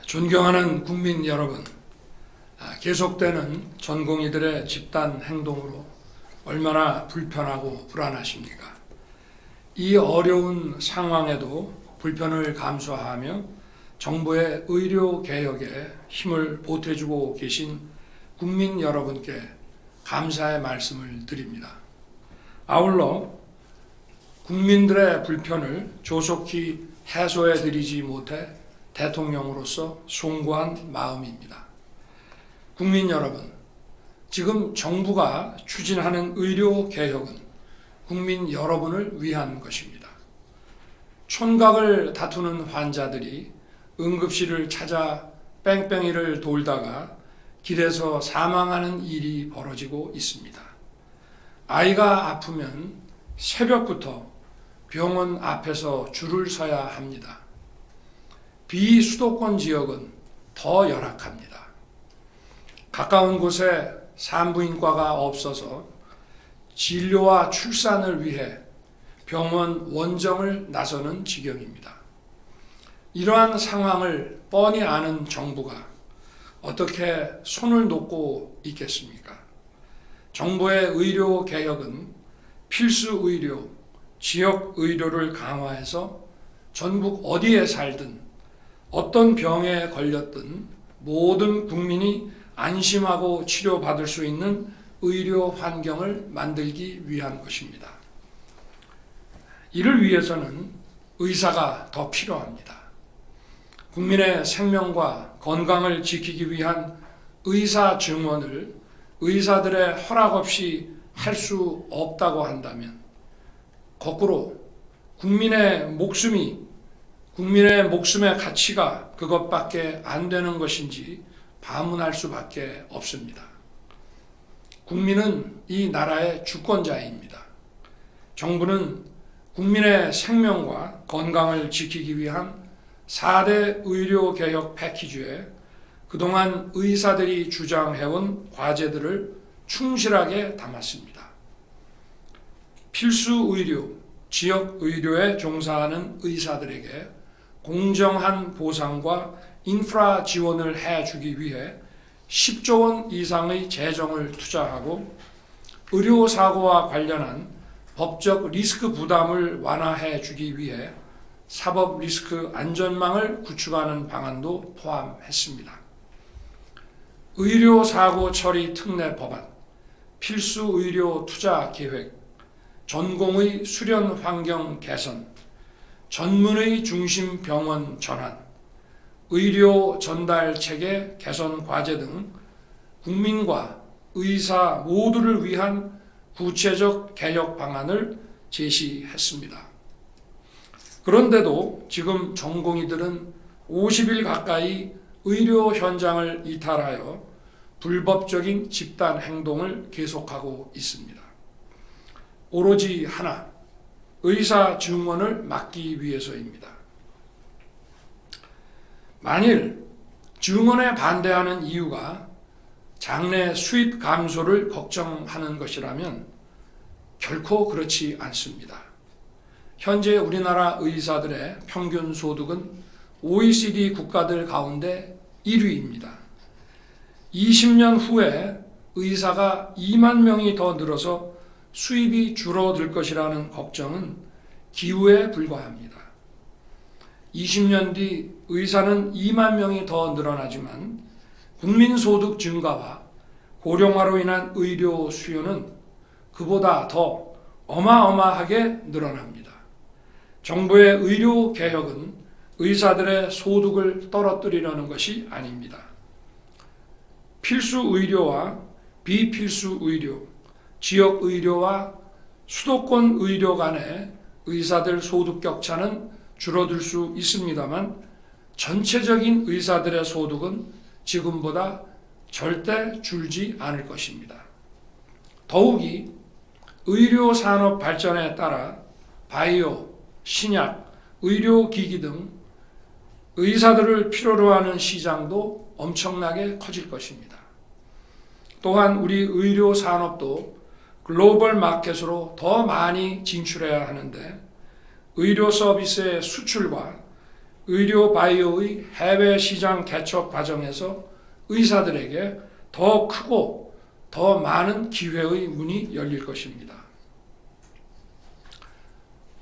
존경하는 국민 여러분, 계속되는 전공의들의 집단 행동으로 얼마나 불편하고 불안하십니까? 이 어려운 상황에도 불편을 감수하며 정부의 의료 개혁에 힘을 보태주고 계신 국민 여러분께 감사의 말씀을 드립니다. 아울러 국민들의 불편을 조속히 해소해 드리지 못해 대통령으로서 송구한 마음입니다. 국민 여러분, 지금 정부가 추진하는 의료 개혁은 국민 여러분을 위한 것입니다. 촌각을 다투는 환자들이 응급실을 찾아 뺑뺑이를 돌다가 길에서 사망하는 일이 벌어지고 있습니다. 아이가 아프면 새벽부터 병원 앞에서 줄을 서야 합니다. 비수도권 지역은 더 열악합니다. 가까운 곳에 산부인과가 없어서 진료와 출산을 위해 병원 원정을 나서는 지경입니다. 이러한 상황을 뻔히 아는 정부가 어떻게 손을 놓고 있겠습니까? 정부의 의료 개혁은 필수 의료, 지역 의료를 강화해서 전국 어디에 살든 어떤 병에 걸렸든 모든 국민이 안심하고 치료받을 수 있는 의료 환경을 만들기 위한 것입니다. 이를 위해서는 의사가 더 필요합니다. 국민의 생명과 건강을 지키기 위한 의사 증원을 의사들의 허락 없이 할 수 없다고 한다면 거꾸로 국민의 목숨의 가치가 그것밖에 안 되는 것인지 반문할 수밖에 없습니다. 국민은 이 나라의 주권자입니다. 정부는 국민의 생명과 건강을 지키기 위한 4대 의료개혁 패키지에 그동안 의사들이 주장해온 과제들을 충실하게 담았습니다. 필수 의료, 지역 의료에 종사하는 의사들에게 공정한 보상과 인프라 지원을 해주기 위해 10조 원 이상의 재정을 투자하고 의료사고와 관련한 법적 리스크 부담을 완화해 주기 위해 사법 리스크 안전망을 구축하는 방안도 포함했습니다. 의료사고 처리 특례 법안, 필수 의료 투자 계획, 전공의 수련 환경 개선, 전문의 중심 병원 전환, 의료 전달 체계 개선 과제 등 국민과 의사 모두를 위한 구체적 개혁 방안을 제시했습니다. 그런데도 지금 전공의들은 50일 가까이 의료 현장을 이탈하여 불법적인 집단 행동을 계속하고 있습니다. 오로지 하나, 의사 증원을 막기 위해서입니다. 만일 증원에 반대하는 이유가 장래 수입 감소를 걱정하는 것이라면 결코 그렇지 않습니다. 현재 우리나라 의사들의 평균 소득은 OECD 국가들 가운데 1위입니다. 20년 후에 의사가 2만 명이 더 늘어서 수입이 줄어들 것이라는 걱정은 기우에 불과합니다. 20년 뒤 의사는 2만 명이 더 늘어나지만 국민소득 증가와 고령화로 인한 의료 수요는 그보다 더 어마어마하게 늘어납니다. 정부의 의료 개혁은 의사들의 소득을 떨어뜨리려는 것이 아닙니다. 필수 의료와 비필수 의료, 지역 의료와 수도권 의료 간의 의사들 소득 격차는 줄어들 수 있습니다만 전체적인 의사들의 소득은 지금보다 절대 줄지 않을 것입니다. 더욱이 의료 산업 발전에 따라 바이오, 신약, 의료기기 등 의사들을 필요로 하는 시장도 엄청나게 커질 것입니다. 또한 우리 의료 산업도 글로벌 마켓으로 더 많이 진출해야 하는데 의료 서비스의 수출과 의료 바이오의 해외 시장 개척 과정에서 의사들에게 더 크고 더 많은 기회의 문이 열릴 것입니다.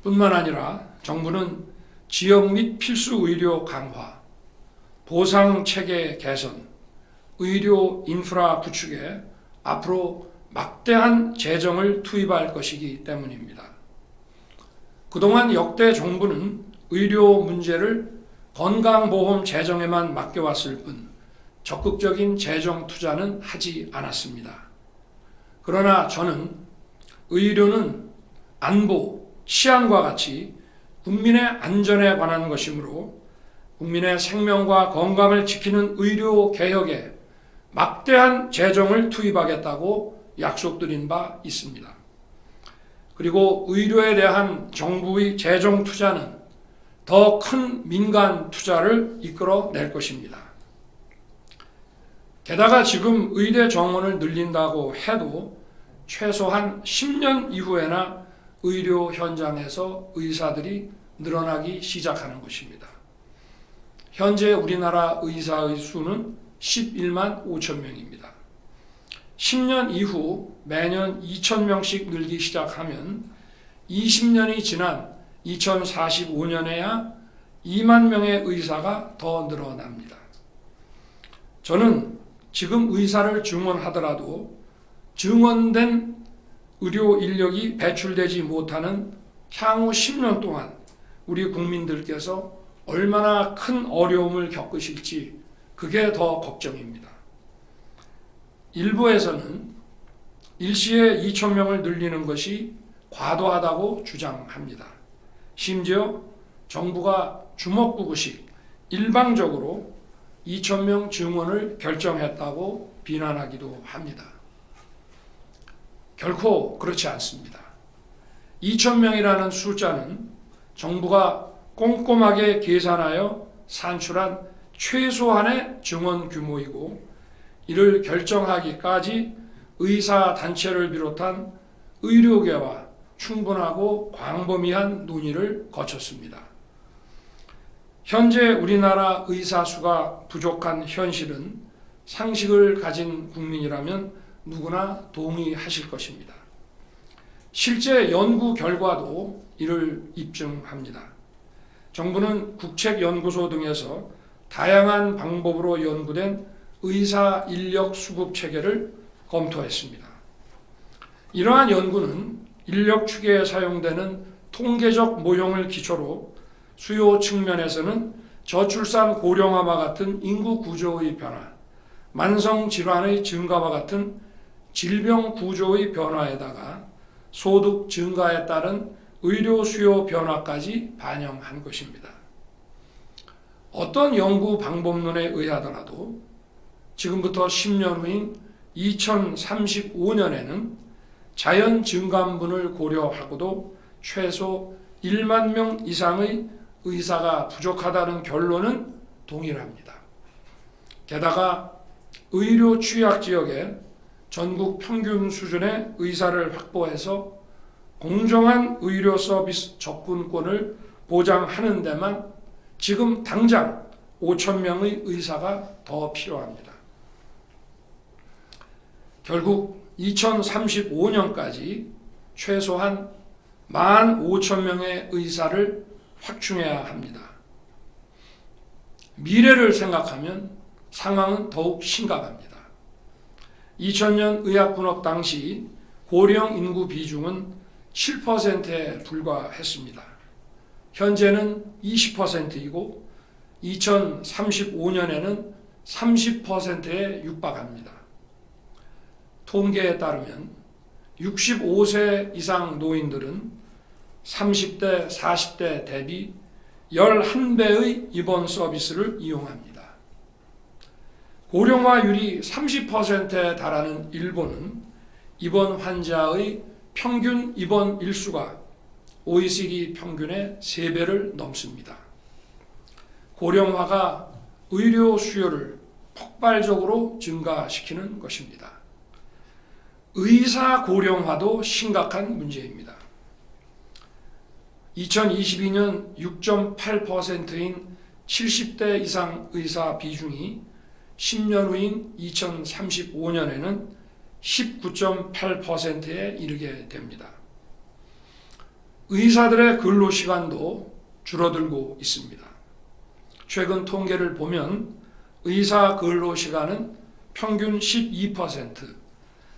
뿐만 아니라 정부는 지역 및 필수 의료 강화, 보상 체계 개선, 의료 인프라 구축에 앞으로 막대한 재정을 투입할 것이기 때문입니다. 그동안 역대 정부는 의료 문제를 건강보험 재정에만 맡겨왔을 뿐 적극적인 재정 투자는 하지 않았습니다. 그러나 저는 의료는 안보, 치안과 같이 국민의 안전에 관한 것이므로 국민의 생명과 건강을 지키는 의료 개혁에 막대한 재정을 투입하겠다고 약속드린 바 있습니다. 그리고 의료에 대한 정부의 재정 투자는 더 큰 민간 투자를 이끌어낼 것입니다. 게다가 지금 의대 정원을 늘린다고 해도 최소한 10년 이후에나 의료 현장에서 의사들이 늘어나기 시작하는 것입니다. 현재 우리나라 의사의 수는 11만 5천 명입니다. 10년 이후 매년 2,000명씩 늘기 시작하면 20년이 지난 2045년에야 2만 명의 의사가 더 늘어납니다. 저는 지금 의사를 증원하더라도 증원된 의료 인력이 배출되지 못하는 향후 10년 동안 우리 국민들께서 얼마나 큰 어려움을 겪으실지 그게 더 걱정입니다. 일부에서는 일시에 2,000명을 늘리는 것이 과도하다고 주장합니다. 심지어 정부가 주먹구구식 일방적으로 2,000명 증원을 결정했다고 비난하기도 합니다. 결코 그렇지 않습니다. 2,000명이라는 숫자는 정부가 꼼꼼하게 계산하여 산출한 최소한의 증원 규모이고 이를 결정하기까지 의사단체를 비롯한 의료계와 충분하고 광범위한 논의를 거쳤습니다. 현재 우리나라 의사 수가 부족한 현실은 상식을 가진 국민이라면 누구나 동의하실 것입니다. 실제 연구 결과도 이를 입증합니다. 정부는 국책연구소 등에서 다양한 방법으로 연구된 의사 인력 수급 체계를 검토했습니다. 이러한 연구는 인력 추계에 사용되는 통계적 모형을 기초로 수요 측면에서는 저출산 고령화와 같은 인구 구조의 변화, 만성 질환의 증가와 같은 질병 구조의 변화에다가 소득 증가에 따른 의료 수요 변화까지 반영한 것입니다. 어떤 연구 방법론에 의하더라도 지금부터 10년 후인 2035년에는 자연 증감분을 고려하고도 최소 1만 명 이상의 의사가 부족하다는 결론은 동일합니다. 게다가 의료 취약 지역에 전국 평균 수준의 의사를 확보해서 공정한 의료 서비스 접근권을 보장하는 데만 지금 당장 5,000명의 의사가 더 필요합니다. 결국 2035년까지 최소한 15,000명의 의사를 확충해야 합니다. 미래를 생각하면 상황은 더욱 심각합니다. 2000년 의학분업 당시 고령 인구 비중은 7%에 불과했습니다. 현재는 20%이고 2035년에는 30%에 육박합니다. 통계에 따르면 65세 이상 노인들은 30대, 40대 대비 11배의 입원 서비스를 이용합니다. 고령화율이 30%에 달하는 일본은 입원 환자의 평균 입원 일수가 OECD 평균의 3배를 넘습니다. 고령화가 의료 수요를 폭발적으로 증가시키는 것입니다. 의사 고령화도 심각한 문제입니다. 2022년 6.8%인 70대 이상 의사 비중이 10년 후인 2035년에는 19.8%에 이르게 됩니다. 의사들의 근로시간도 줄어들고 있습니다. 최근 통계를 보면 의사 근로시간은 평균 12%,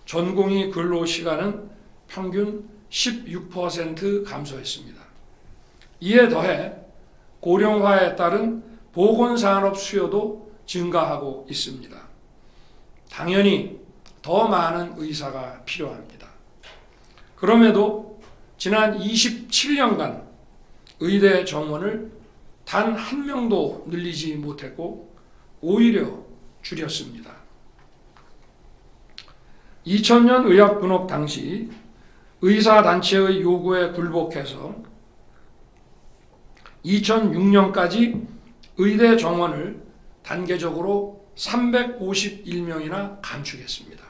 전공의 근로시간은 평균 16% 감소했습니다. 이에 더해 고령화에 따른 보건산업 수요도 증가하고 있습니다. 당연히 더 많은 의사가 필요합니다. 그럼에도 지난 27년간 의대 정원을 단 한 명도 늘리지 못했고 오히려 줄였습니다. 2000년 의학분업 당시 의사단체의 요구에 굴복해서 2006년까지 의대 정원을 단계적으로 351명이나 감축했습니다.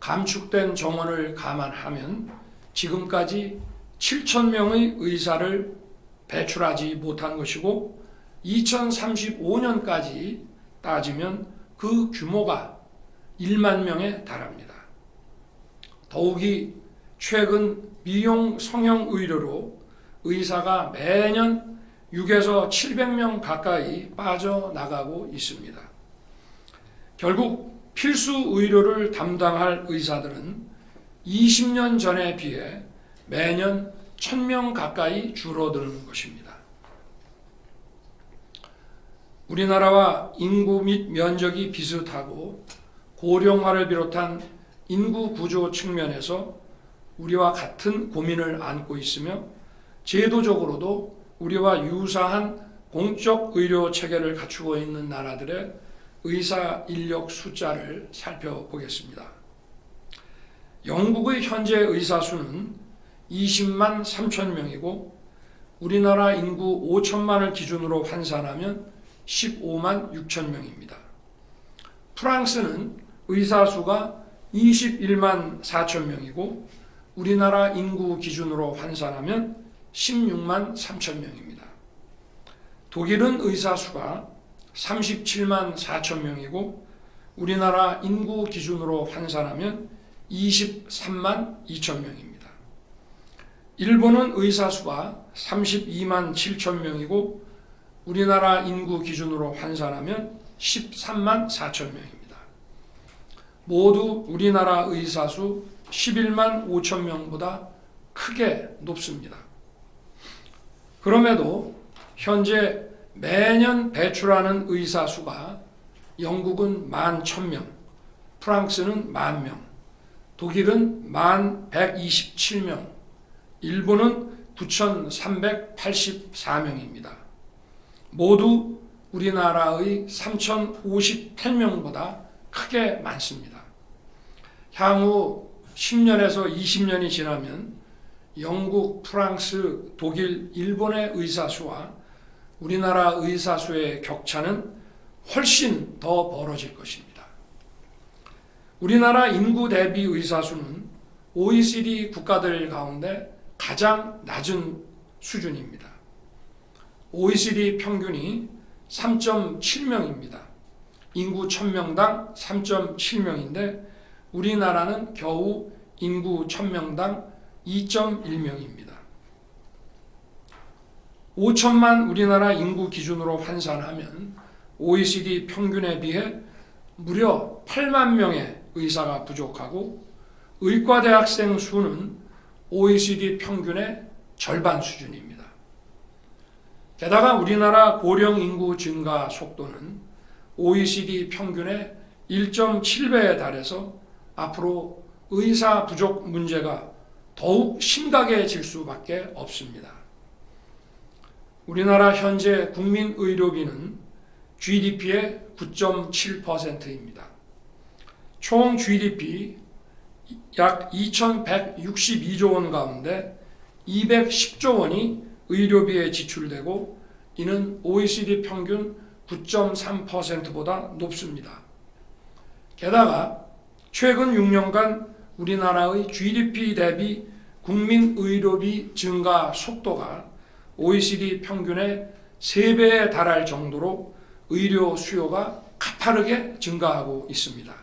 감축된 정원을 감안하면 지금까지 7,000명의 의사를 배출하지 못한 것이고 2035년까지 따지면 그 규모가 1만 명에 달합니다. 더욱이 최근 미용 성형 의료로 의사가 매년 6에서 700명 가까이 빠져나가고 있습니다. 결국 필수 의료를 담당할 의사들은 20년 전에 비해 매년 1000명 가까이 줄어드는 것입니다. 우리나라와 인구 및 면적이 비슷하고 고령화를 비롯한 인구 구조 측면에서 우리와 같은 고민을 안고 있으며 제도적으로도 우리와 유사한 공적 의료 체계를 갖추고 있는 나라들의 의사 인력 숫자를 살펴보겠습니다. 영국의 현재 의사 수는 20만 3천 명이고 우리나라 인구 5천만을 기준으로 환산하면 15만 6천 명입니다. 프랑스는 의사 수가 21만 4천 명이고 우리나라 인구 기준으로 환산하면 16만 3천 명입니다. 독일은 의사 수가 37만 4천 명이고 우리나라 인구 기준으로 환산하면 23만 2천 명입니다. 일본은 의사 수가 32만 7천 명이고 우리나라 인구 기준으로 환산하면 13만 4천 명입니다. 모두 우리나라 의사 수 11만 5천 명보다 크게 높습니다. 그럼에도 현재 매년 배출하는 의사 수가 영국은 11,000명, 프랑스는 10,000명, 독일은 11,127명, 일본은 9,384명입니다. 모두 우리나라의 3,058명보다 크게 많습니다. 향후 10년에서 20년이 지나면 영국, 프랑스, 독일, 일본의 의사 수와 우리나라 의사 수의 격차는 훨씬 더 벌어질 것입니다. 우리나라 인구 대비 의사 수는 OECD 국가들 가운데 가장 낮은 수준입니다. OECD 평균이 3.7명입니다. 인구 1000명당 3.7명인데 우리나라는 겨우 인구 1000명당 2.1명입니다. 5천만 우리나라 인구 기준으로 환산하면 OECD 평균에 비해 무려 8만 명의 의사가 부족하고 의과대학생 수는 OECD 평균의 절반 수준입니다. 게다가 우리나라 고령 인구 증가 속도는 OECD 평균의 1.7배에 달해서 앞으로 의사 부족 문제가 더욱 심각해질 수밖에 없습니다. 우리나라 현재 국민 의료비는 GDP의 9.7%입니다. 총 GDP 약 2,162조 원 가운데 210조 원이 의료비에 지출되고 이는 OECD 평균 9.3%보다 높습니다. 게다가 최근 6년간 우리나라의 GDP 대비 국민 의료비 증가 속도가 OECD 평균의 3배에 달할 정도로 의료 수요가 가파르게 증가하고 있습니다.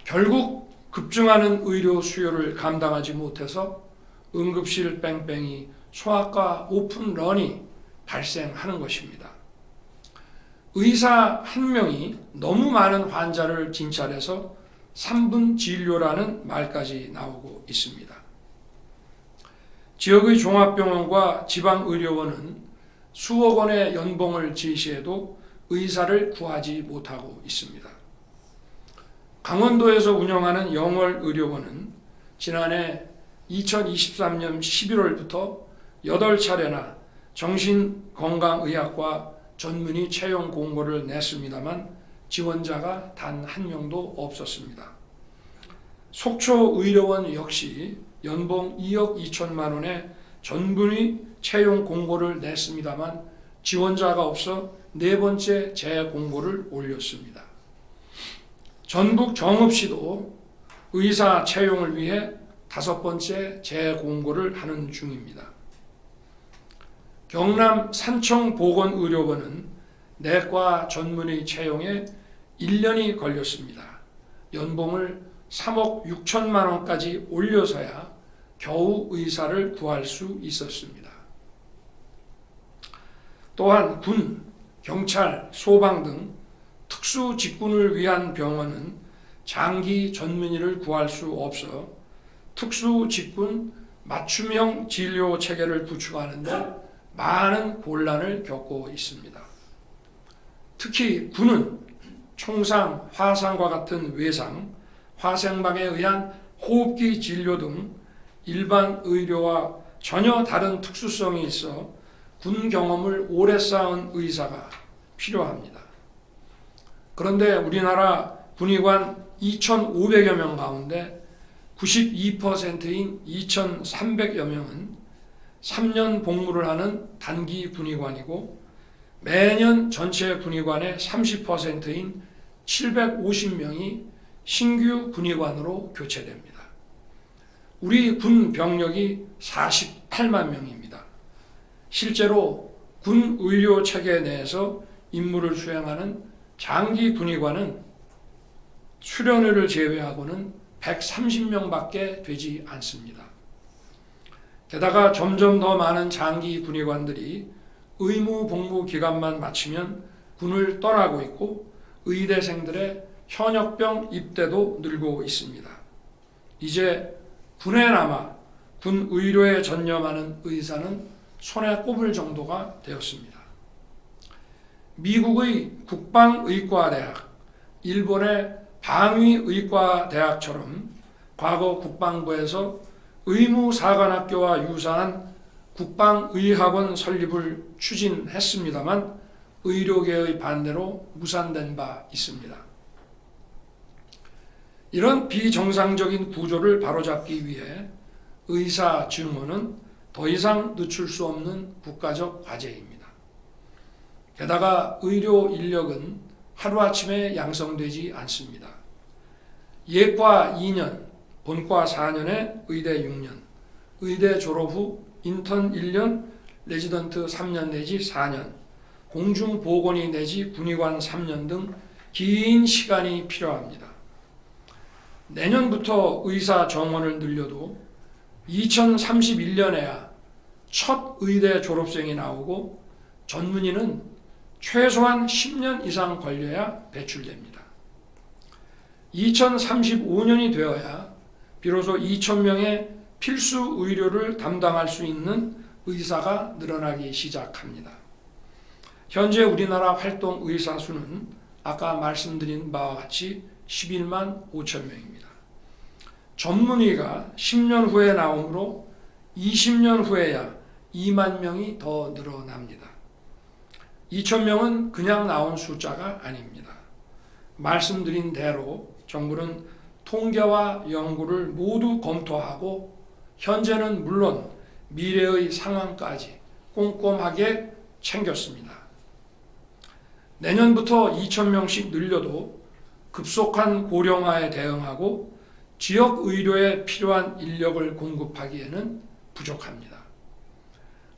결국 급증하는 의료 수요를 감당하지 못해서 응급실 뺑뺑이 소아과 오픈런이 발생하는 것입니다. 의사 한 명이 너무 많은 환자를 진찰해서 3분 진료라는 말까지 나오고 있습니다. 지역의 종합병원과 지방의료원은 수억 원의 연봉을 제시해도 의사를 구하지 못하고 있습니다. 강원도에서 운영하는 영월의료원은 지난해 2023년 11월부터 8차례나 정신건강의학과 전문의 채용 공고를 냈습니다만 지원자가 단 한 명도 없었습니다. 속초의료원 역시 연봉 2억 2천만 원의 전문의 채용 공고를 냈습니다만 지원자가 없어 4번째 재공고를 올렸습니다. 전북 정읍시도 의사 채용을 위해 5번째 재공고를 하는 중입니다. 경남 산청보건의료원은 내과 전문의 채용에 1년이 걸렸습니다. 연봉을 3억 6천만 원까지 올려서야 겨우 의사를 구할 수 있었습니다. 또한 군, 경찰, 소방 등 특수 직군을 위한 병원은 장기 전문의를 구할 수 없어 특수 직군 맞춤형 진료 체계를 구축하는데 많은 곤란을 겪고 있습니다. 특히 군은 총상, 화상과 같은 외상, 화생방에 의한 호흡기 진료 등 일반 의료와 전혀 다른 특수성이 있어 군 경험을 오래 쌓은 의사가 필요합니다. 그런데 우리나라 군의관 2,500여 명 가운데 92%인 2,300여 명은 3년 복무를 하는 단기 군의관이고 매년 전체 군의관의 30%인 750명이 신규 군의관으로 교체됩니다. 우리 군 병력이 48만 명입니다. 실제로 군 의료 체계 내에서 임무를 수행하는 장기 군의관은 수련회를 제외하고는 130명밖에 되지 않습니다. 게다가 점점 더 많은 장기 군의관들이 의무 복무 기간만 마치면 군을 떠나고 있고 의대생들의 현역병 입대도 늘고 있습니다. 이제 군에 남아 군 의료에 전념하는 의사는 손에 꼽을 정도가 되었습니다. 미국의 국방의과대학, 일본의 방위의과대학처럼 과거 국방부에서 의무사관학교와 유사한 국방의학원 설립을 추진했습니다만 의료계의 반대로 무산된 바 있습니다. 이런 비정상적인 구조를 바로잡기 위해 의사 증원은 더 이상 늦출 수 없는 국가적 과제입니다. 게다가 의료 인력은 하루아침에 양성되지 않습니다. 예과 2년, 본과 4년에 의대 6년, 의대 졸업 후 인턴 1년, 레지던트 3년 내지 4년, 공중보건의 내지 군의관 3년 등 긴 시간이 필요합니다. 내년부터 의사 정원을 늘려도 2031년에야 첫 의대 졸업생이 나오고 전문의는 최소한 10년 이상 걸려야 배출됩니다. 2035년이 되어야 비로소 2,000명의 필수 의료를 담당할 수 있는 의사가 늘어나기 시작합니다. 현재 우리나라 활동 의사 수는 아까 말씀드린 바와 같이 11만 5천 명입니다. 전문의가 10년 후에 나오므로 20년 후에야 2만 명이 더 늘어납니다. 2,000명은 그냥 나온 숫자가 아닙니다. 말씀드린 대로 정부는 통계와 연구를 모두 검토하고 현재는 물론 미래의 상황까지 꼼꼼하게 챙겼습니다. 내년부터 2,000명씩 늘려도 급속한 고령화에 대응하고 지역 의료에 필요한 인력을 공급하기에는 부족합니다.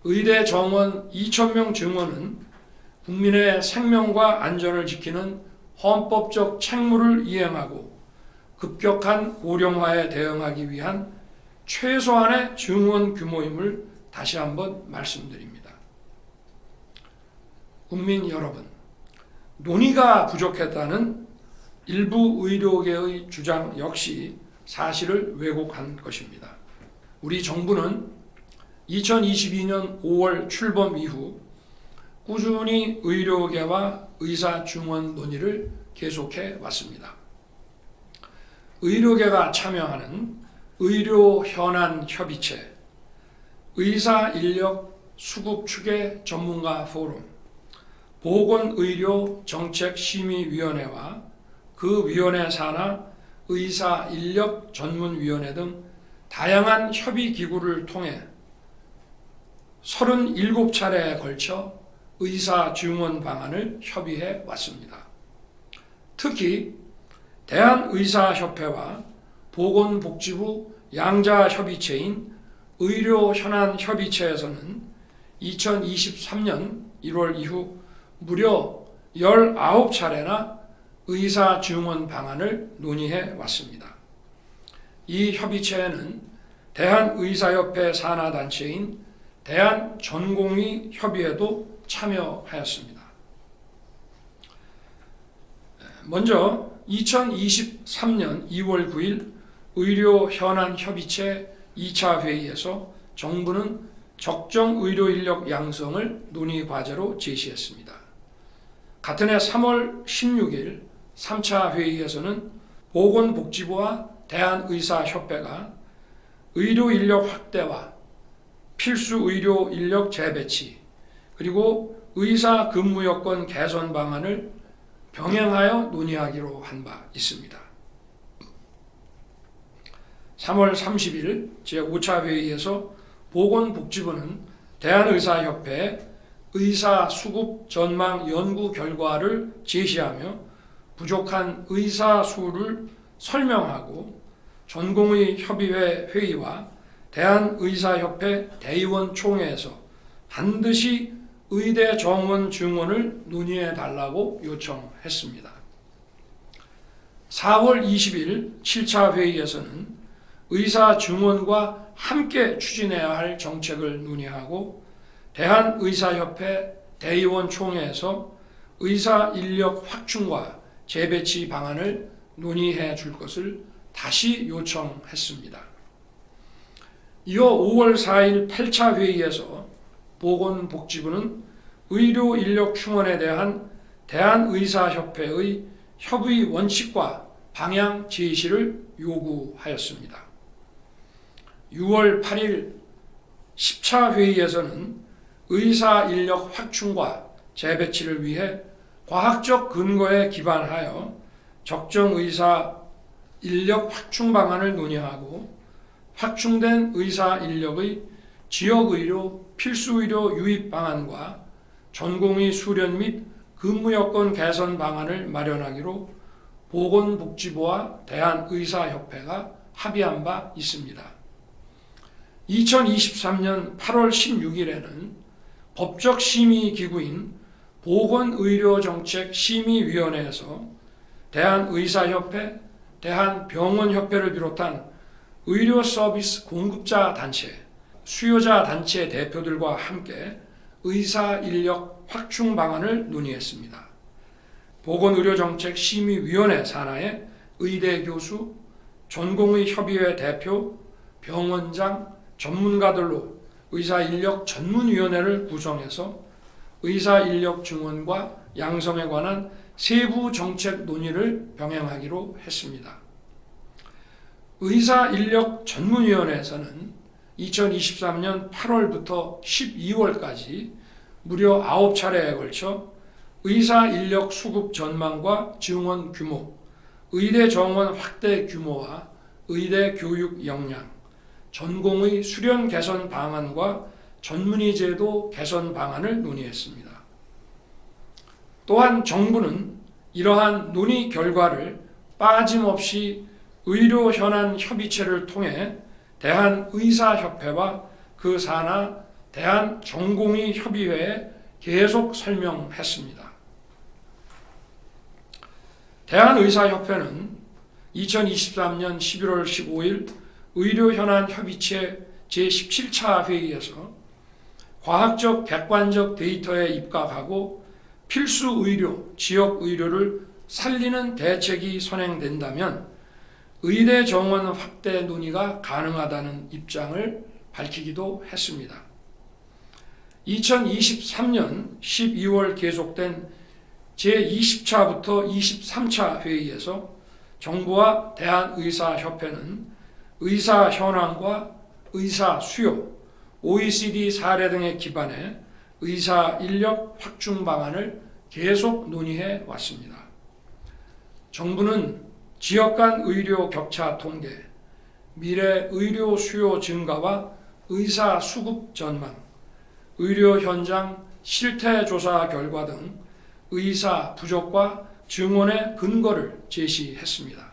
의대 정원 2,000명 증원은 국민의 생명과 안전을 지키는 헌법적 책무를 이행하고 급격한 고령화에 대응하기 위한 최소한의 증원 규모임을 다시 한번 말씀드립니다. 국민 여러분, 논의가 부족했다는 일부 의료계의 주장 역시 사실을 왜곡한 것입니다. 우리 정부는 2022년 5월 출범 이후 꾸준히 의료계와 의사 증원 논의를 계속해 왔습니다. 의료계가 참여하는 의료 현안 협의체, 의사 인력 수급 추계 전문가 포럼, 보건의료 정책심의위원회와 그 위원회 산하 의사 인력 전문위원회 등 다양한 협의기구를 통해 37차례에 걸쳐 의사 증원 방안을 협의해 왔습니다. 특히 대한의사협회와 보건복지부 양자협의체인 의료현안협의체에서는 2023년 1월 이후 무려 19차례나 의사 증원 방안을 논의해 왔습니다. 이 협의체에는 대한의사협회 산하단체인 대한전공의협의회도 참여하였습니다. 먼저 2023년 2월 9일 의료현안협의체 2차 회의에서 정부는 적정 의료인력 양성을 논의 과제로 제시했습니다. 같은 해 3월 16일 3차 회의에서는 보건복지부와 대한의사협회가 의료인력 확대와 필수 의료인력 재배치 그리고 의사 근무 여건 개선 방안을 병행하여 논의하기로 한 바 있습니다. 3월 30일 제5차 회의에서 보건복지부는 대한의사협회에 의사 수급 전망 연구 결과를 제시하며 부족한 의사 수를 설명하고 전공의 협의회 회의와 대한의사협회 대의원 총회에서 반드시 의대 정원 증원을 논의해 달라고 요청했습니다. 4월 20일 7차 회의에서는 의사 증원과 함께 추진해야 할 정책을 논의하고 대한의사협회 대의원 총회에서 의사 인력 확충과 재배치 방안을 논의해 줄 것을 다시 요청했습니다. 이어 5월 4일 8차 회의에서 보건복지부는 의료 인력 충원에 대한 대한의사협회의 협의 원칙과 방향 제시를 요구하였습니다. 6월 8일 10차 회의에서는 의사 인력 확충과 재배치를 위해 과학적 근거에 기반하여 적정 의사 인력 확충 방안을 논의하고 확충된 의사 인력의 지역의료 필수의료 유입 방안과 전공의 수련 및 근무 여건 개선 방안을 마련하기로 보건복지부와 대한의사협회가 합의한 바 있습니다. 2023년 8월 16일에는 법적 심의기구인 보건의료정책심의위원회에서 대한의사협회, 대한병원협회를 비롯한 의료서비스 공급자 단체, 수요자 단체 대표들과 함께 의사 인력 확충 방안을 논의했습니다. 보건의료정책심의위원회 산하의 의대 교수, 전공의협의회 대표, 병원장, 전문가들로 의사인력 전문위원회를 구성해서 의사인력 증원과 양성에 관한 세부 정책 논의를 병행하기로 했습니다. 의사인력 전문위원회에서는 2023년 8월부터 12월까지 무려 9차례에 걸쳐 의사인력 수급 전망과 증원 규모, 의대 정원 확대 규모와 의대 교육 역량, 전공의 수련 개선 방안과 전문의 제도 개선 방안을 논의했습니다. 또한 정부는 이러한 논의 결과를 빠짐없이 의료 현안 협의체를 통해 대한의사협회와 그 산하 대한전공의협의회에 계속 설명했습니다. 대한의사협회는 2023년 11월 15일 의료현안협의체 제17차 회의에서 과학적 객관적 데이터에 입각하고 필수 의료, 지역 의료를 살리는 대책이 선행된다면 의대 정원 확대 논의가 가능하다는 입장을 밝히기도 했습니다. 2023년 12월 계속된 제20차부터 23차 회의에서 정부와 대한의사협회는 의사 현황과 의사 수요, OECD 사례 등에 기반해 의사 인력 확충 방안을 계속 논의해 왔습니다. 정부는 지역 간 의료 격차 통계, 미래 의료 수요 증가와 의사 수급 전망, 의료 현장 실태 조사 결과 등 의사 부족과 증원의 근거를 제시했습니다.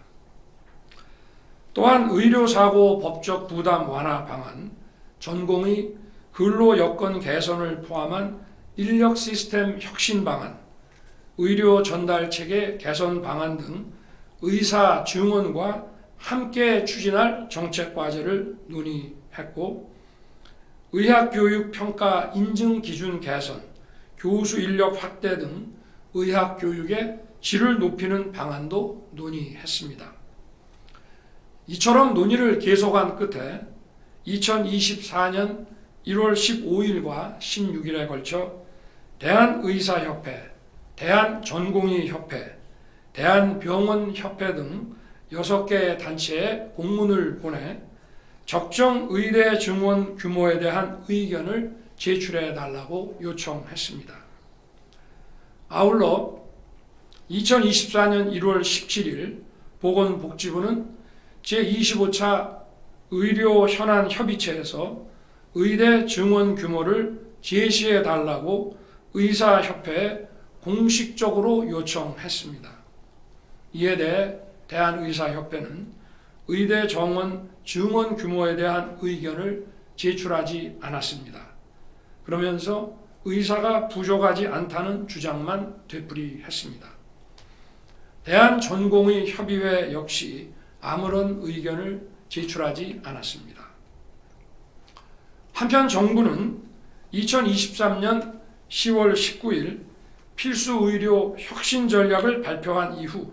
또한 의료사고 법적 부담 완화 방안, 전공의 근로 여건 개선을 포함한 인력 시스템 혁신 방안, 의료 전달 체계 개선 방안 등 의사 증원과 함께 추진할 정책 과제를 논의했고, 의학교육 평가 인증 기준 개선, 교수 인력 확대 등 의학교육의 질을 높이는 방안도 논의했습니다. 이처럼 논의를 계속한 끝에 2024년 1월 15일과 16일에 걸쳐 대한의사협회, 대한전공의협회, 대한병원협회 등 6개 단체에 공문을 보내 적정 의대 증원 규모에 대한 의견을 제출해 달라고 요청했습니다. 아울러 2024년 1월 17일 보건복지부는 제25차 의료 현안 협의체에서 의대 증원 규모를 제시해 달라고 의사협회에 공식적으로 요청했습니다. 이에 대해 대한의사협회는 의대 정원 증원 규모에 대한 의견을 제출하지 않았습니다. 그러면서 의사가 부족하지 않다는 주장만 되풀이했습니다. 대한전공의협의회 역시 아무런 의견을 제출하지 않았습니다. 한편 정부는 2023년 10월 19일 필수의료 혁신 전략을 발표한 이후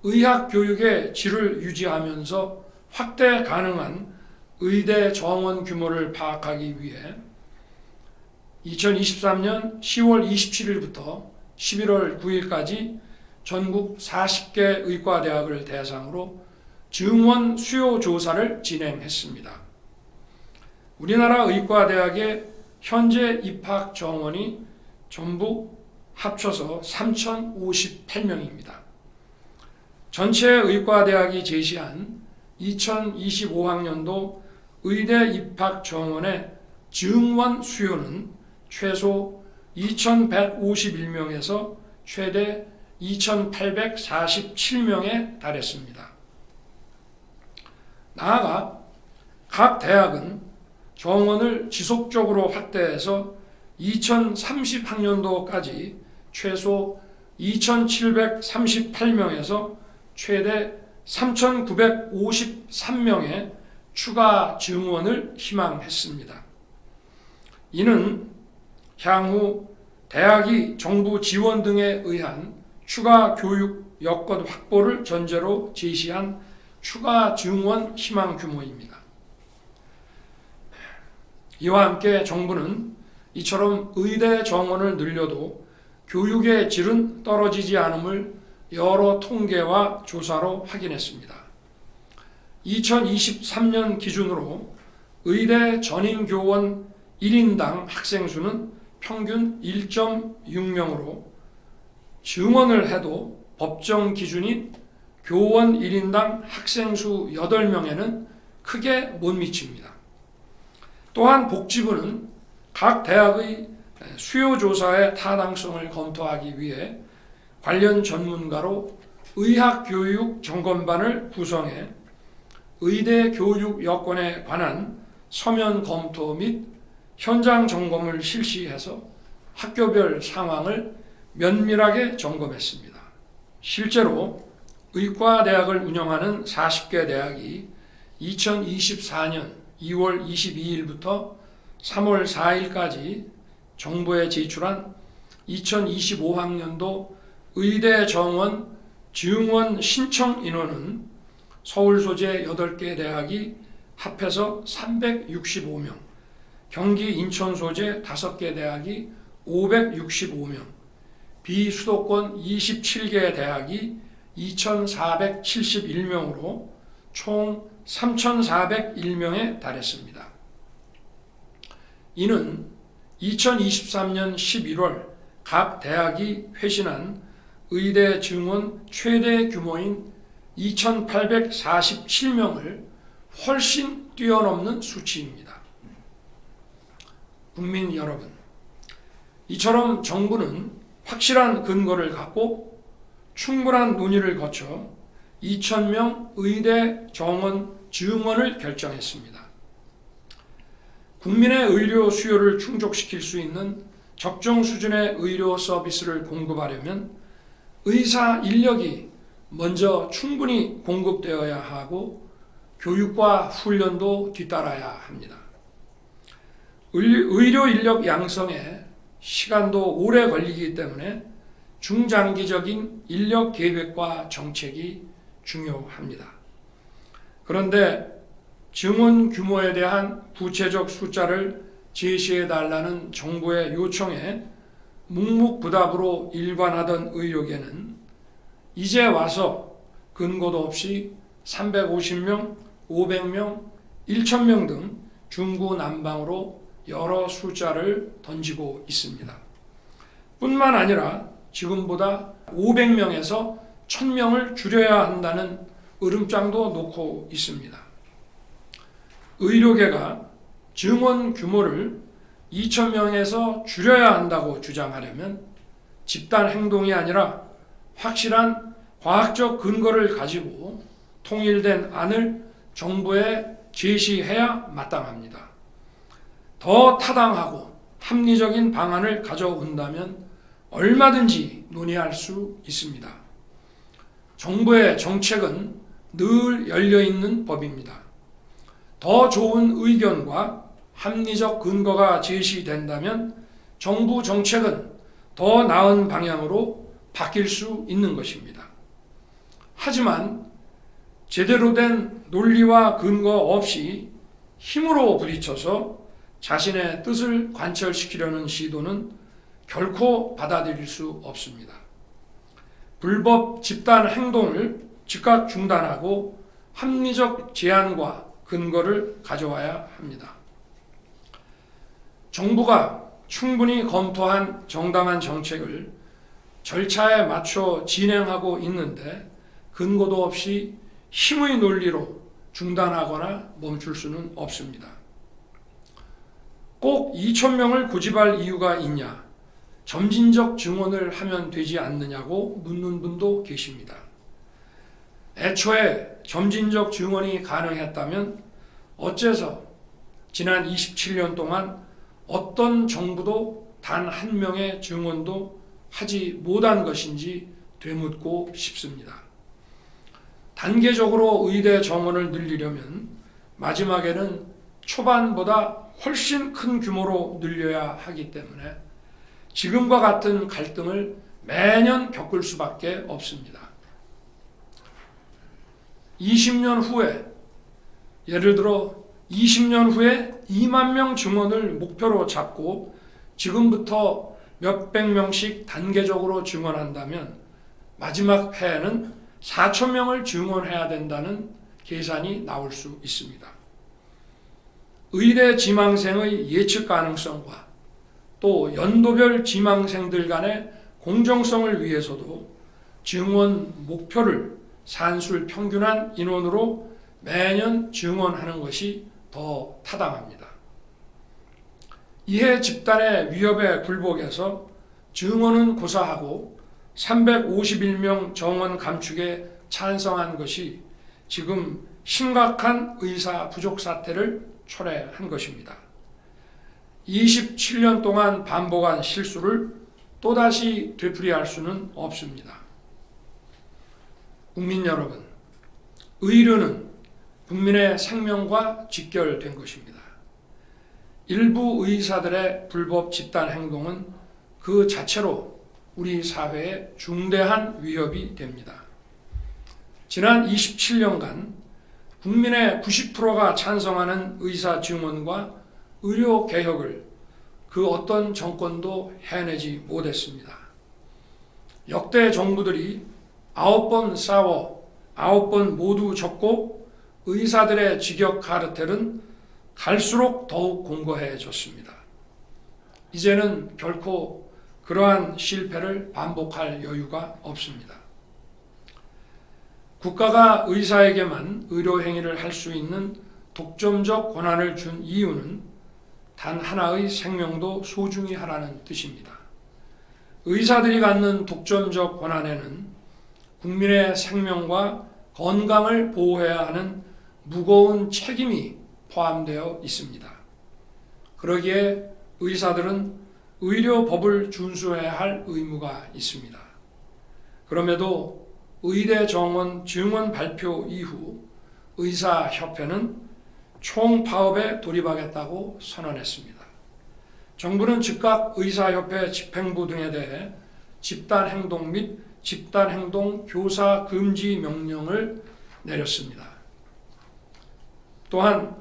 의학교육의 질을 유지하면서 확대 가능한 의대 정원 규모를 파악하기 위해 2023년 10월 27일부터 11월 9일까지 전국 40개 의과대학을 대상으로 증원 수요 조사를 진행했습니다. 우리나라 의과대학의 현재 입학 정원이 전부 합쳐서 3,058명입니다. 전체 의과대학이 제시한 2025학년도 의대 입학 정원의 증원 수요는 최소 2,151명에서 최대 2,847명에 달했습니다. 나아가 각 대학은 정원을 지속적으로 확대해서 2030학년도까지 최소 2,738명에서 최대 3,953명의 추가 증원을 희망했습니다. 이는 향후 대학이 정부 지원 등에 의한 추가 교육 여건 확보를 전제로 제시한 추가 증원 희망 규모입니다. 이와 함께 정부는 이처럼 의대 정원을 늘려도 교육의 질은 떨어지지 않음을 여러 통계와 조사로 확인했습니다. 2023년 기준으로 의대 전임교원 1인당 학생 수는 평균 1.6명으로 증원을 해도 법정 기준인 교원 1인당 학생 수 8명에는 크게 못 미칩니다. 또한 복지부는 각 대학의 수요조사의 타당성을 검토하기 위해 관련 전문가로 의학교육 점검반을 구성해 의대 교육 여건에 관한 서면 검토 및 현장 점검을 실시해서 학교별 상황을 면밀하게 점검했습니다. 실제로 의과대학을 운영하는 40개 대학이 2024년 2월 22일부터 3월 4일까지 정부에 제출한 2025학년도 의대 정원 증원 신청 인원은 서울 소재 8개 대학이 합해서 365명, 경기 인천 소재 5개 대학이 565명, 비수도권 27개 대학이 2,471명으로 총 3,401명에 달했습니다. 이는 2023년 11월 각 대학이 회신한 의대 증원 최대 규모인 2,847명을 훨씬 뛰어넘는 수치입니다. 국민 여러분, 이처럼 정부는 확실한 근거를 갖고 충분한 논의를 거쳐 2,000명 의대 정원 증원을 결정했습니다. 국민의 의료 수요를 충족시킬 수 있는 적정 수준의 의료 서비스를 공급하려면 의사 인력이 먼저 충분히 공급되어야 하고 교육과 훈련도 뒤따라야 합니다. 의료 인력 양성에 시간도 오래 걸리기 때문에 중장기적인 인력 계획과 정책이 중요합니다. 그런데 증원 규모에 대한 구체적 숫자를 제시해달라는 정부의 요청에 묵묵부답으로 일관하던 의료계는 이제 와서 근거도 없이 350명, 500명, 1,000명 등 중구난방으로 여러 숫자를 던지고 있습니다. 뿐만 아니라 지금보다 500명에서 1,000명을 줄여야 한다는 으름장도 놓고 있습니다. 의료계가 증원 규모를 2,000명에서 줄여야 한다고 주장하려면 집단 행동이 아니라 확실한 과학적 근거를 가지고 통일된 안을 정부에 제시해야 마땅합니다. 더 타당하고 합리적인 방안을 가져온다면 얼마든지 논의할 수 있습니다. 정부의 정책은 늘 열려있는 법입니다. 더 좋은 의견과 합리적 근거가 제시된다면 정부 정책은 더 나은 방향으로 바뀔 수 있는 것입니다. 하지만 제대로 된 논리와 근거 없이 힘으로 부딪혀서 자신의 뜻을 관철시키려는 시도는 결코 받아들일 수 없습니다. 불법 집단 행동을 즉각 중단하고 합리적 제안과 근거를 가져와야 합니다. 정부가 충분히 검토한 정당한 정책을 절차에 맞춰 진행하고 있는데 근거도 없이 힘의 논리로 중단하거나 멈출 수는 없습니다. 꼭 2,000명을 고집할 이유가 있냐? 점진적 증원을 하면 되지 않느냐고 묻는 분도 계십니다. 애초에 점진적 증원이 가능했다면 어째서 지난 27년 동안 어떤 정부도 단 한 명의 증원도 하지 못한 것인지 되묻고 싶습니다. 단계적으로 의대 정원을 늘리려면 마지막에는 초반보다 훨씬 큰 규모로 늘려야 하기 때문에 지금과 같은 갈등을 매년 겪을 수밖에 없습니다. 20년 후에, 예를 들어 20년 후에 2만 명 증원을 목표로 잡고 지금부터 몇백 명씩 단계적으로 증원한다면 마지막 해에는 4,000명을 증원해야 된다는 계산이 나올 수 있습니다. 의대 지망생의 예측 가능성과 또 연도별 지망생들 간의 공정성을 위해서도 증원 목표를 산술 평균한 인원으로 매년 증원하는 것이 더 타당합니다. 이해 집단의 위협에 굴복해서 증원은 고사하고 351명 정원 감축에 찬성한 것이 지금 심각한 의사 부족 사태를 초래한 것입니다. 27년 동안 반복한 실수를 또다시 되풀이할 수는 없습니다. 국민 여러분, 의료는 국민의 생명과 직결된 것입니다. 일부 의사들의 불법 집단 행동은 그 자체로 우리 사회에 중대한 위협이 됩니다. 지난 27년간 국민의 90%가 찬성하는 의사 증원과 의료 개혁을 그 어떤 정권도 해내지 못했습니다. 역대 정부들이 9번 싸워 9번 모두 졌고 의사들의 직역 카르텔은 갈수록 더욱 공고해졌습니다. 이제는 결코 그러한 실패를 반복할 여유가 없습니다. 국가가 의사에게만 의료행위를 할 수 있는 독점적 권한을 준 이유는 단 하나의 생명도 소중히 하라는 뜻입니다. 의사들이 갖는 독점적 권한에는 국민의 생명과 건강을 보호해야 하는 무거운 책임이 포함되어 있습니다. 그러기에 의사들은 의료법을 준수해야 할 의무가 있습니다. 그럼에도 의대 정원 증원 발표 이후 의사협회는 총파업에 돌입하겠다고 선언했습니다. 정부는 즉각 의사협회 집행부 등에 대해 집단행동 및 집단행동 교사 금지 명령을 내렸습니다. 또한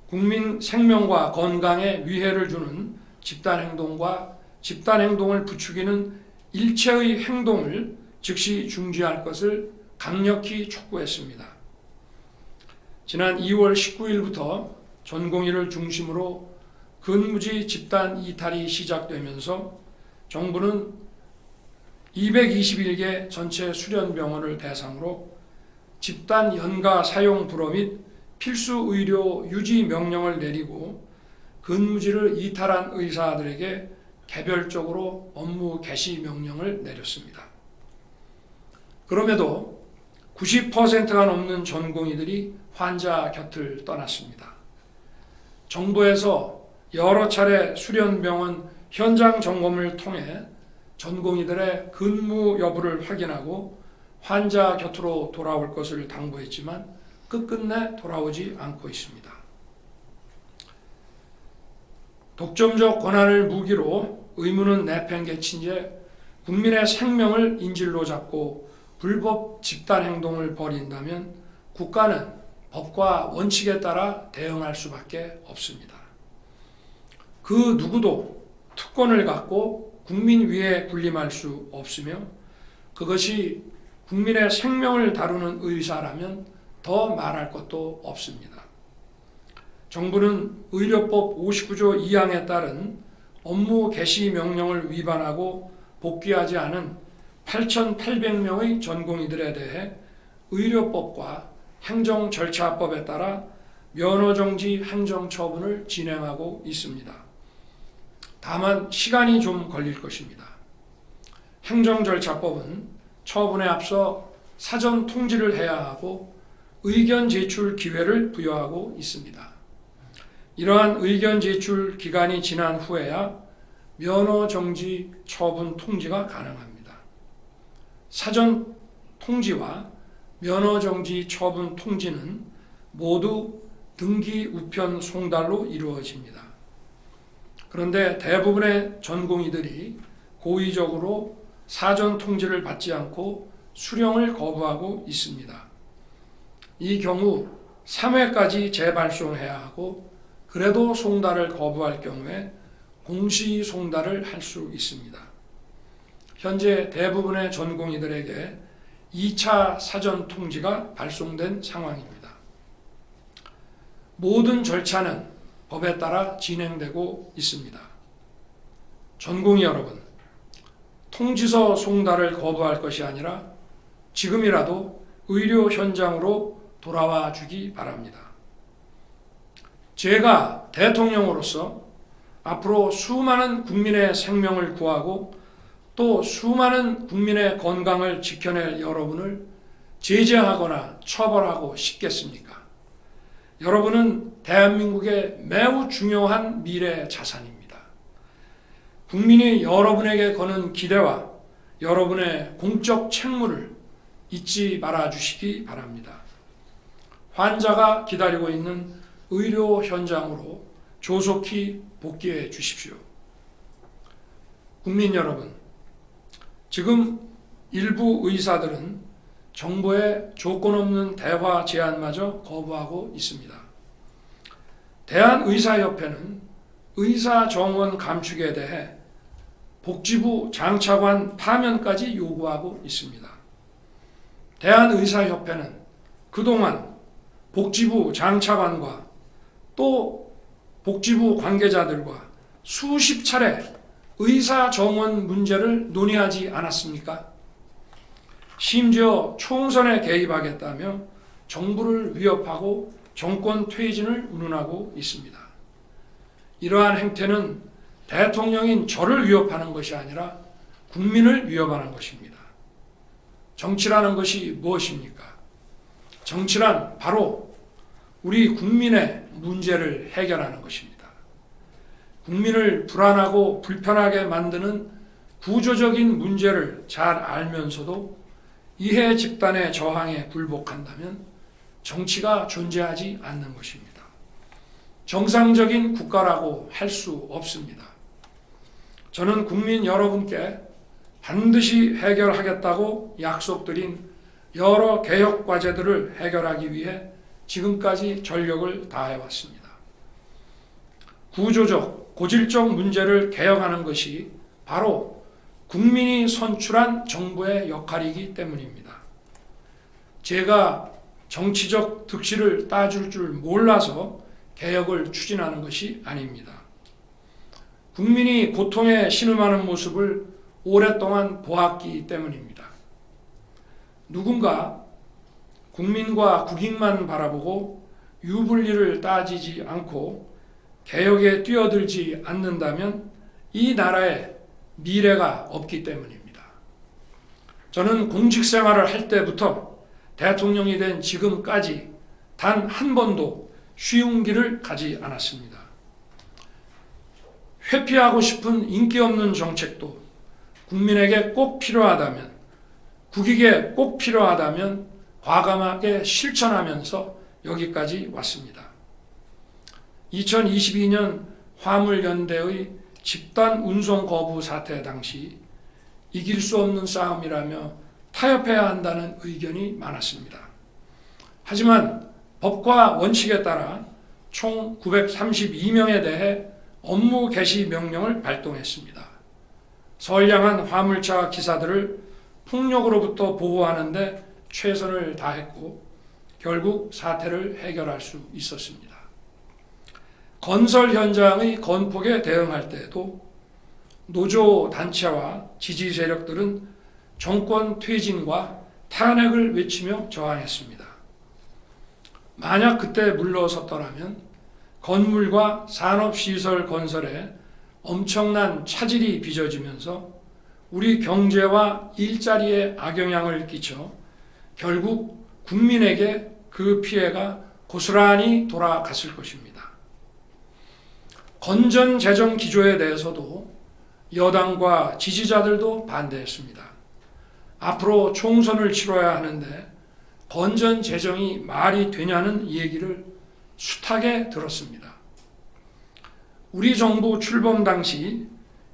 국민 생명과 건강에 위해를 주는 집단행동과 집단행동을 부추기는 일체의 행동을 즉시 중지할 것을 강력히 촉구했습니다. 지난 2월 19일부터 전공의를 중심으로 근무지 집단 이탈이 시작되면서 정부는 221개 전체 수련병원을 대상으로 집단 연가 사용 불허 및 필수 의료 유지 명령을 내리고 근무지를 이탈한 의사들에게 개별적으로 업무 개시 명령을 내렸습니다. 그럼에도 90%가 넘는 전공의들이 환자 곁을 떠났습니다. 정부에서 여러 차례 수련병원 현장 점검을 통해 전공의들의 근무 여부를 확인하고 환자 곁으로 돌아올 것을 당부했지만 끝끝내 돌아오지 않고 있습니다. 독점적 권한을 무기로 의무는 내팽개친 채 국민의 생명을 인질로 잡고 불법 집단행동을 벌인다면 국가는 법과 원칙에 따라 대응할 수밖에 없습니다. 그 누구도 특권을 갖고 국민 위에 군림할 수 없으며 그것이 국민의 생명을 다루는 의사라면 더 말할 것도 없습니다. 정부는 의료법 59조 2항에 따른 업무 개시 명령을 위반하고 복귀하지 않은 8,800명의 전공의들에 대해 의료법과 행정절차법에 따라 면허정지 행정처분을 진행하고 있습니다. 다만 시간이 좀 걸릴 것입니다. 행정절차법은 처분에 앞서 사전 통지를 해야 하고 의견 제출 기회를 부여하고 있습니다. 이러한 의견 제출 기간이 지난 후에야 면허정지 처분 통지가 가능합니다. 사전 통지와 면허정지 처분 통지는 모두 등기 우편 송달로 이루어집니다. 그런데 대부분의 전공의들이 고의적으로 사전 통지를 받지 않고 수령을 거부하고 있습니다. 이 경우 3회까지 재발송해야 하고 그래도 송달을 거부할 경우에 공시 송달을 할 수 있습니다. 현재 대부분의 전공의들에게 2차 사전 통지가 발송된 상황입니다. 모든 절차는 법에 따라 진행되고 있습니다. 전공의 여러분, 통지서 송달을 거부할 것이 아니라 지금이라도 의료 현장으로 돌아와 주기 바랍니다. 제가 대통령으로서 앞으로 수많은 국민의 생명을 구하고 또 수많은 국민의 건강을 지켜낼 여러분을 제재하거나 처벌하고 싶겠습니까? 여러분은 대한민국의 매우 중요한 미래 자산입니다. 국민이 여러분에게 거는 기대와 여러분의 공적 책무를 잊지 말아 주시기 바랍니다. 환자가 기다리고 있는 의료 현장으로 조속히 복귀해 주십시오. 국민 여러분, 지금 일부 의사들은 정부의 조건 없는 대화 제안마저 거부하고 있습니다. 대한의사협회는 의사 정원 감축에 대해 복지부 장차관 파면까지 요구하고 있습니다. 대한의사협회는 그동안 복지부 장차관과 또 복지부 관계자들과 수십 차례 의사 정원 문제를 논의하지 않았습니까? 심지어 총선에 개입하겠다며 정부를 위협하고 정권 퇴진을 운운하고 있습니다. 이러한 행태는 대통령인 저를 위협하는 것이 아니라 국민을 위협하는 것입니다. 정치라는 것이 무엇입니까? 정치란 바로 우리 국민의 문제를 해결하는 것입니다. 국민을 불안하고 불편하게 만드는 구조적인 문제를 잘 알면서도 이해 집단의 저항에 굴복한다면 정치가 존재하지 않는 것입니다. 정상적인 국가라고 할 수 없습니다. 저는 국민 여러분께 반드시 해결하겠다고 약속드린 여러 개혁 과제들을 해결하기 위해 지금까지 전력을 다해왔습니다. 구조적, 고질적 문제를 개혁하는 것이 바로 국민이 선출한 정부의 역할이기 때문입니다. 제가 정치적 득실을 따줄 줄 몰라서 개혁을 추진하는 것이 아닙니다. 국민이 고통에 신음하는 모습을 오랫동안 보았기 때문입니다. 누군가 국민과 국익만 바라보고 유불리를 따지지 않고 개혁에 뛰어들지 않는다면 이 나라에 미래가 없기 때문입니다. 저는 공직 생활을 할 때부터 대통령이 된 지금까지 단 한 번도 쉬운 길을 가지 않았습니다. 회피하고 싶은 인기 없는 정책도 국민에게 꼭 필요하다면, 국익에 꼭 필요하다면 과감하게 실천하면서 여기까지 왔습니다. 2022년 화물연대의 집단 운송 거부 사태 당시 이길 수 없는 싸움이라며 타협해야 한다는 의견이 많았습니다. 하지만 법과 원칙에 따라 총 932명에 대해 업무 개시 명령을 발동했습니다. 선량한 화물차 기사들을 폭력으로부터 보호하는 데 최선을 다했고 결국 사태를 해결할 수 있었습니다. 건설 현장의 건폭에 대응할 때에도 노조 단체와 지지 세력들은 정권 퇴진과 탄핵을 외치며 저항했습니다. 만약 그때 물러섰더라면 건물과 산업시설 건설에 엄청난 차질이 빚어지면서 우리 경제와 일자리에 악영향을 끼쳐 결국 국민에게 그 피해가 고스란히 돌아갔을 것입니다. 건전 재정 기조에 대해서도 여당과 지지자들도 반대했습니다. 앞으로 총선을 치러야 하는데 건전 재정이 말이 되냐는 얘기를 숱하게 들었습니다. 우리 정부 출범 당시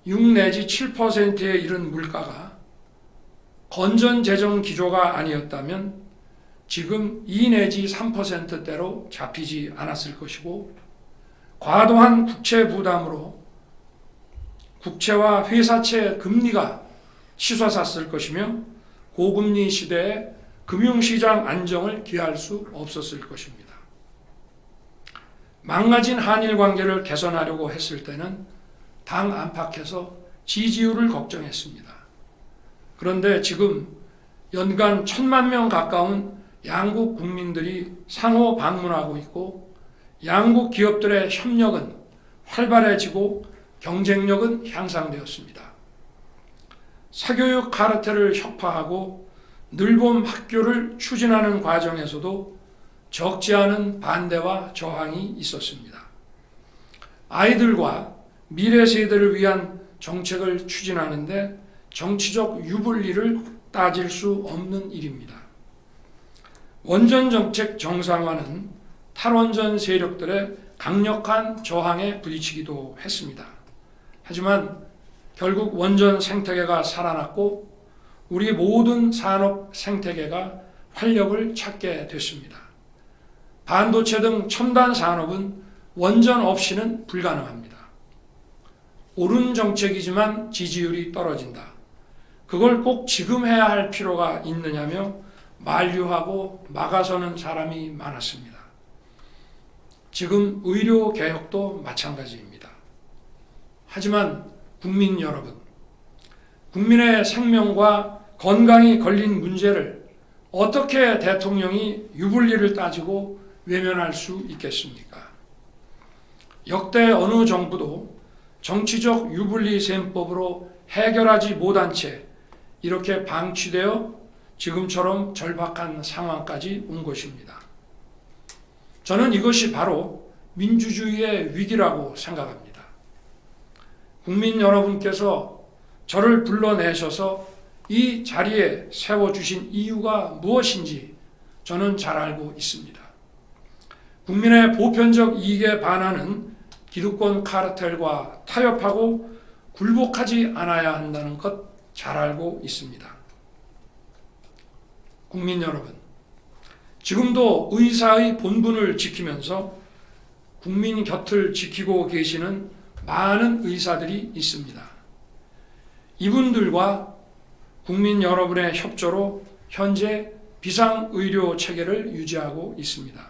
6 내지 7%에 이른 물가가 건전 재정 기조가 아니었다면 지금 2 내지 3%대로 잡히지 않았을 것이고 과도한 국채 부담으로 국채와 회사채 금리가 치솟았을 것이며 고금리 시대에 금융시장 안정을 기할 수 없었을 것입니다. 망가진 한일 관계를 개선하려고 했을 때는 당 안팎에서 지지율을 걱정했습니다. 그런데 지금 연간 1,000만 명 가까운 양국 국민들이 상호 방문하고 있고 양국 기업들의 협력은 활발해지고 경쟁력은 향상되었습니다. 사교육 카르텔을 혁파하고 늘봄 학교를 추진하는 과정에서도 적지 않은 반대와 저항이 있었습니다. 아이들과 미래 세대를 위한 정책을 추진하는데 정치적 유불리를 따질 수 없는 일입니다. 원전 정책 정상화는 탈원전 세력들의 강력한 저항에 부딪히기도 했습니다. 하지만 결국 원전 생태계가 살아났고 우리 모든 산업 생태계가 활력을 찾게 됐습니다. 반도체 등 첨단 산업은 원전 없이는 불가능합니다. 옳은 정책이지만 지지율이 떨어진다. 그걸 꼭 지금 해야 할 필요가 있느냐며 만류하고 막아서는 사람이 많았습니다. 지금 의료 개혁도 마찬가지입니다. 하지만 국민 여러분, 국민의 생명과 건강이 걸린 문제를 어떻게 대통령이 유불리를 따지고 외면할 수 있겠습니까? 역대 어느 정부도 정치적 유불리 셈법으로 해결하지 못한 채 이렇게 방치되어 지금처럼 절박한 상황까지 온 것입니다. 저는 이것이 바로 민주주의의 위기라고 생각합니다. 국민 여러분께서 저를 불러내셔서 이 자리에 세워주신 이유가 무엇인지 저는 잘 알고 있습니다. 국민의 보편적 이익에 반하는 기득권 카르텔과 타협하고 굴복하지 않아야 한다는 것 잘 알고 있습니다. 국민 여러분, 지금도 의사의 본분을 지키면서 국민 곁을 지키고 계시는 많은 의사들이 있습니다. 이분들과 국민 여러분의 협조로 현재 비상의료 체계를 유지하고 있습니다.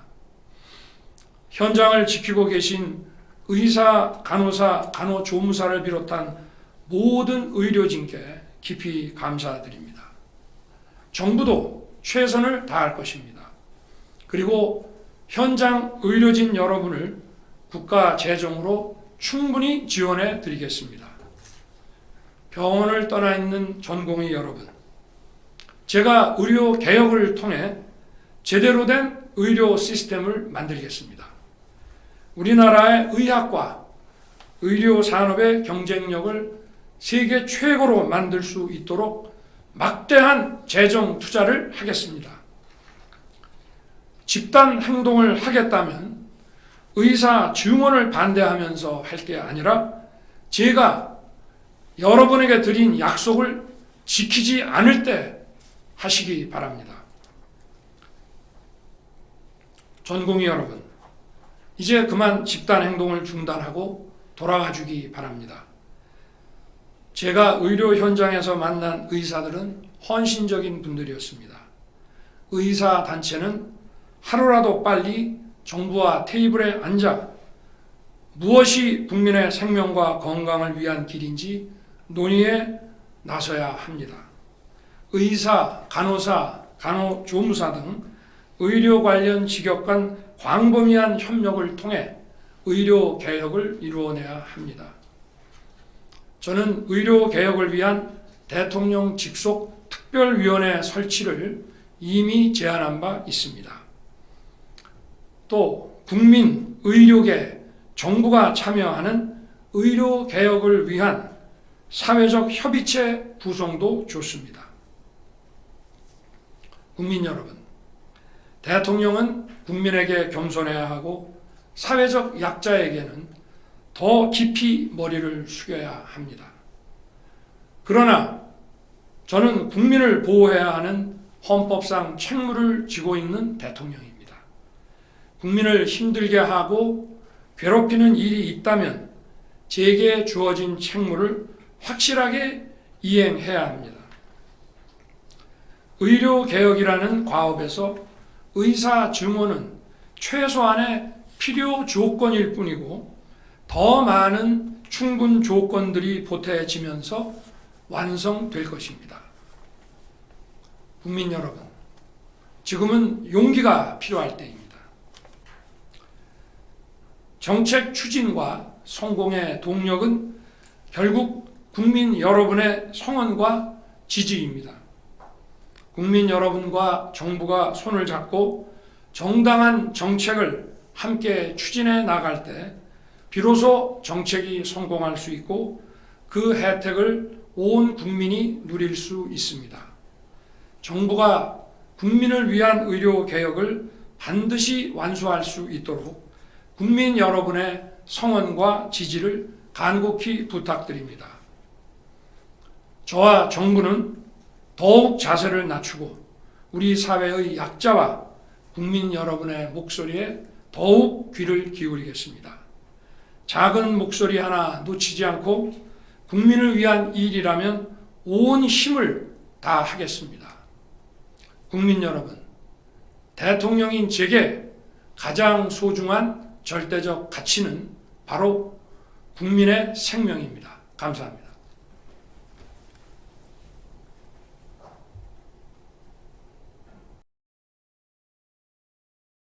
현장을 지키고 계신 의사, 간호사, 간호조무사를 비롯한 모든 의료진께 깊이 감사드립니다. 정부도 최선을 다할 것입니다. 그리고 현장 의료진 여러분을 국가 재정으로 충분히 지원해 드리겠습니다. 병원을 떠나 있는 전공의 여러분, 제가 의료 개혁을 통해 제대로 된 의료 시스템을 만들겠습니다. 우리나라의 의학과 의료 산업의 경쟁력을 세계 최고로 만들 수 있도록 막대한 재정 투자를 하겠습니다. 집단 행동을 하겠다면 의사 증언을 반대하면서 할 게 아니라 제가 여러분에게 드린 약속을 지키지 않을 때 하시기 바랍니다. 전공의 여러분, 이제 그만 집단 행동을 중단하고 돌아가 주기 바랍니다. 제가 의료 현장에서 만난 의사들은 헌신적인 분들이었습니다. 의사 단체는 하루라도 빨리 정부와 테이블에 앉아 무엇이 국민의 생명과 건강을 위한 길인지 논의에 나서야 합니다. 의사, 간호사, 간호조무사 등 의료 관련 직업 간 광범위한 협력을 통해 의료 개혁을 이루어내야 합니다. 저는 의료 개혁을 위한 대통령 직속 특별위원회 설치를 이미 제안한 바 있습니다. 또 국민, 의료계, 정부가 참여하는 의료 개혁을 위한 사회적 협의체 구성도 좋습니다. 국민 여러분, 대통령은 국민에게 겸손해야 하고 사회적 약자에게는 더 깊이 머리를 숙여야 합니다. 그러나 저는 국민을 보호해야 하는 헌법상 책무를 지고 있는 대통령입니다. 국민을 힘들게 하고 괴롭히는 일이 있다면 제게 주어진 책무를 확실하게 이행해야 합니다. 의료개혁이라는 과업에서 의사 증언은 최소한의 필요 조건일 뿐이고 더 많은 충분 조건들이 보태지면서 완성될 것입니다. 국민 여러분, 지금은 용기가 필요할 때입니다. 정책 추진과 성공의 동력은 결국 국민 여러분의 성원과 지지입니다. 국민 여러분과 정부가 손을 잡고 정당한 정책을 함께 추진해 나갈 때 비로소 정책이 성공할 수 있고 그 혜택을 온 국민이 누릴 수 있습니다. 정부가 국민을 위한 의료 개혁을 반드시 완수할 수 있도록 국민 여러분의 성원과 지지를 간곡히 부탁드립니다. 저와 정부는 더욱 자세를 낮추고 우리 사회의 약자와 국민 여러분의 목소리에 더욱 귀를 기울이겠습니다. 작은 목소리 하나 놓치지 않고 국민을 위한 일이라면 온 힘을 다하겠습니다. 국민 여러분, 대통령인 제게 가장 소중한 절대적 가치는 바로 국민의 생명입니다. 감사합니다.